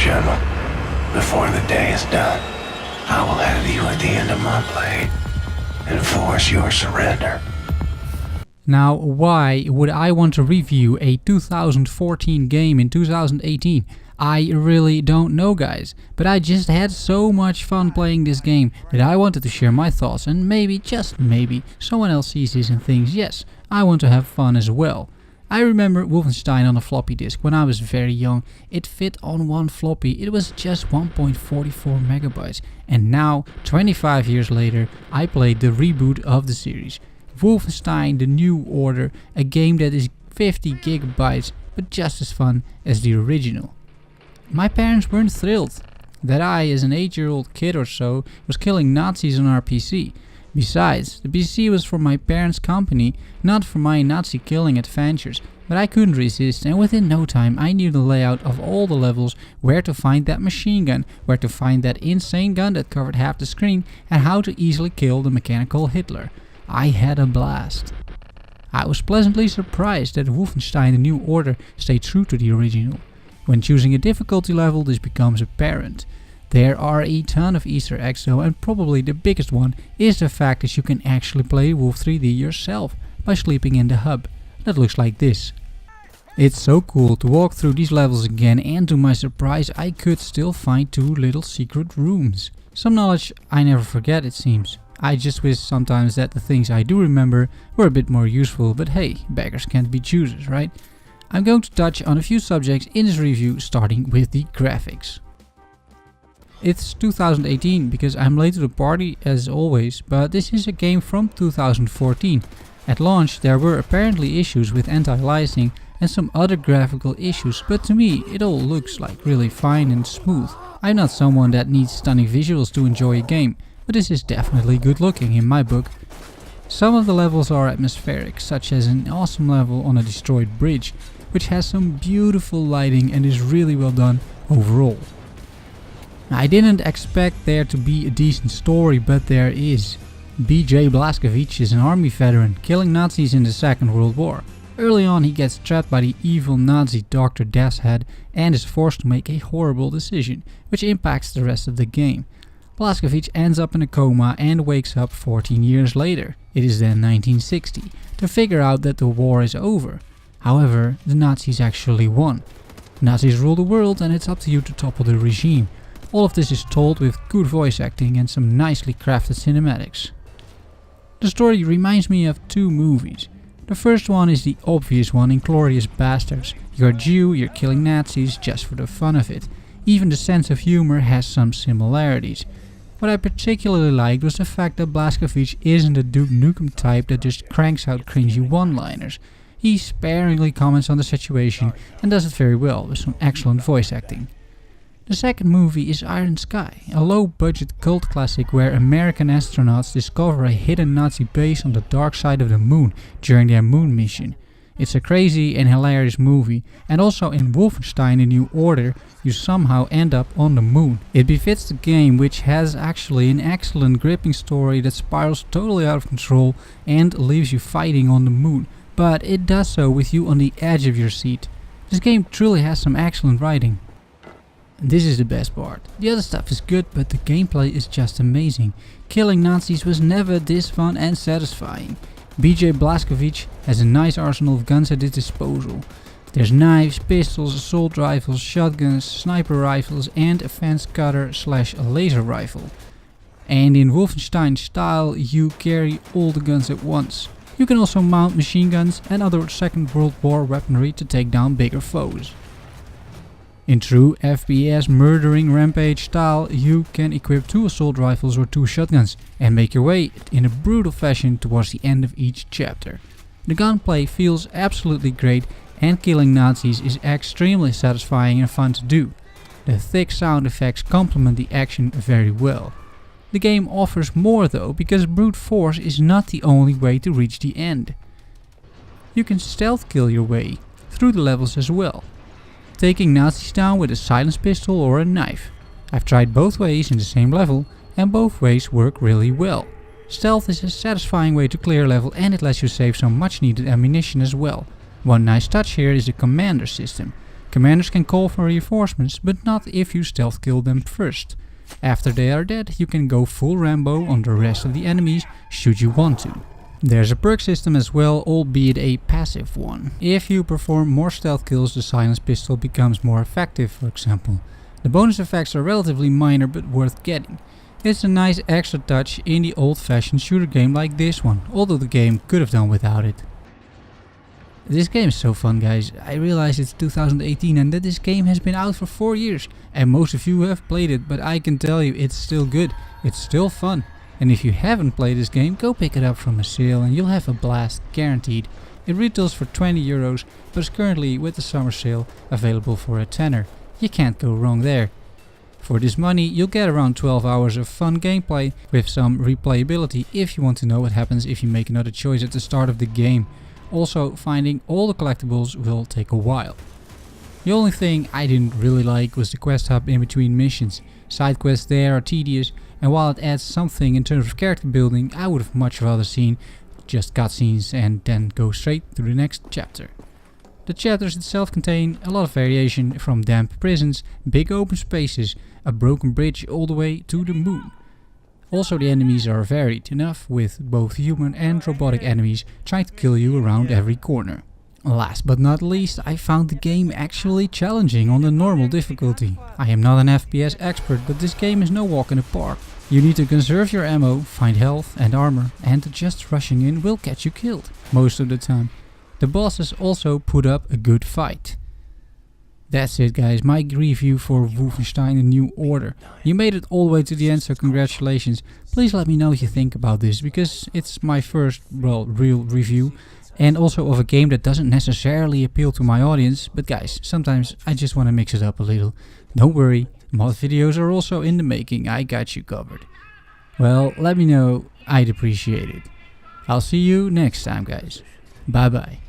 General. Before the day is done, I will have you at the end of my blade and force your surrender. Now, why would I want to review a 2014 game in 2018? I really don't know, guys, but I just had so much fun playing this game that I wanted to share my thoughts, and maybe, just maybe, someone else sees this and thinks, yes, I want to have fun as well. I remember Wolfenstein on a floppy disk when I was very young. It fit on one floppy, it was just 1.44 megabytes, and now, 25 years later, I played the reboot of the series. Wolfenstein: The New Order, a game that is 50 gigabytes, but just as fun as the original. My parents weren't thrilled that I, as an 8-year-old kid or so, was killing Nazis on our PC. Besides, the PC was for my parents' company, not for my Nazi killing adventures, but I couldn't resist, and within no time I knew the layout of all the levels, where to find that machine gun, where to find that insane gun that covered half the screen, and how to easily kill the mechanical Hitler. I had a blast. I was pleasantly surprised that Wolfenstein: The New Order stayed true to the original. When choosing a difficulty level, this becomes apparent. There are a ton of Easter eggs though, and probably the biggest one is the fact that you can actually play Wolf 3D yourself by sleeping in the hub. That looks like this. It's so cool to walk through these levels again, and to my surprise I could still find 2 little secret rooms. Some knowledge I never forget, it seems. I just wish sometimes that the things I do remember were a bit more useful, but hey, beggars can't be choosers, right? I'm going to touch on a few subjects in this review, starting with the graphics. It's 2018 because I'm late to the party as always, but this is a game from 2014. At launch there were apparently issues with anti-aliasing and some other graphical issues, but to me it all looks like really fine and smooth. I'm not someone that needs stunning visuals to enjoy a game, but this is definitely good looking in my book. Some of the levels are atmospheric, such as an awesome level on a destroyed bridge, which has some beautiful lighting and is really well done overall. I didn't expect there to be a decent story, but there is. BJ Blazkowicz is an army veteran, killing Nazis in the Second World War. Early on he gets trapped by the evil Nazi Dr. Death's Head and is forced to make a horrible decision, which impacts the rest of the game. Blazkowicz ends up in a coma and wakes up 14 years later, it is then 1960, to figure out that the war is over. However, the Nazis actually won. The Nazis rule the world and it's up to you to topple the regime. All of this is told with good voice acting and some nicely crafted cinematics. The story reminds me of 2 movies. The first one is the obvious one, Inglourious Basterds. You're Jew, you're killing Nazis just for the fun of it. Even the sense of humor has some similarities. What I particularly liked was the fact that Blazkowicz isn't a Duke Nukem type that just cranks out cringy one-liners. He sparingly comments on the situation and does it very well with some excellent voice acting. The second movie is Iron Sky, a low-budget cult classic where American astronauts discover a hidden Nazi base on the dark side of the moon during their moon mission. It's a crazy and hilarious movie, and also in Wolfenstein: The New Order you somehow end up on the moon. It befits the game, which has actually an excellent gripping story that spirals totally out of control and leaves you fighting on the moon, but it does so with you on the edge of your seat. This game truly has some excellent writing. This is the best part. The other stuff is good, but the gameplay is just amazing. Killing Nazis was never this fun and satisfying. BJ Blazkowicz has a nice arsenal of guns at his disposal. There's knives, pistols, assault rifles, shotguns, sniper rifles and a fence cutter / laser rifle. And in Wolfenstein style you carry all the guns at once. You can also mount machine guns and other Second World War weaponry to take down bigger foes. In true FPS murdering rampage style, you can equip 2 assault rifles or 2 shotguns and make your way in a brutal fashion towards the end of each chapter. The gunplay feels absolutely great and killing Nazis is extremely satisfying and fun to do. The thick sound effects complement the action very well. The game offers more though, because brute force is not the only way to reach the end. You can stealth kill your way through the levels as well, taking Nazis down with a silenced pistol or a knife. I've tried both ways in the same level and both ways work really well. Stealth is a satisfying way to clear a level and it lets you save some much needed ammunition as well. One nice touch here is the commander system. Commanders can call for reinforcements, but not if you stealth kill them first. After they are dead, you can go full Rambo on the rest of the enemies should you want to. There's a perk system as well, albeit a passive one. If you perform more stealth kills, the silence pistol becomes more effective, for example. The bonus effects are relatively minor but worth getting. It's a nice extra touch in the old-fashioned shooter game like this one, although the game could have done without it. This game is so fun, guys. I realize it's 2018 and that this game has been out for 4 years, and most of you have played it, but I can tell you it's still good, it's still fun. And if you haven't played this game, go pick it up from a sale and you'll have a blast, guaranteed. It retails for 20 euros, but is currently with the summer sale available for a tenner. You can't go wrong there. For this money you'll get around 12 hours of fun gameplay with some replayability if you want to know what happens if you make another choice at the start of the game. Also, finding all the collectibles will take a while. The only thing I didn't really like was the quest hub in between missions. Side quests there are tedious, and while it adds something in terms of character building, I would have much rather seen just cutscenes and then go straight to the next chapter. The chapters itself contain a lot of variation, from damp prisons, big open spaces, a broken bridge all the way to the moon. Also, the enemies are varied enough, with both human and robotic enemies trying to kill you around every corner. Last but not least, I found the game actually challenging on the normal difficulty. I am not an FPS expert, but this game is no walk in the park. You need to conserve your ammo, find health and armor, and just rushing in will get you killed, most of the time. The bosses also put up a good fight. That's it, guys, my review for Wolfenstein: A New Order. You made it all the way to the end, so congratulations. Please let me know what you think about this, because it's my first, well, real review. And also of a game that doesn't necessarily appeal to my audience. But guys, sometimes I just want to mix it up a little. Don't worry, mod videos are also in the making, I got you covered. Well, let me know, I'd appreciate it. I'll see you next time, guys. Bye bye.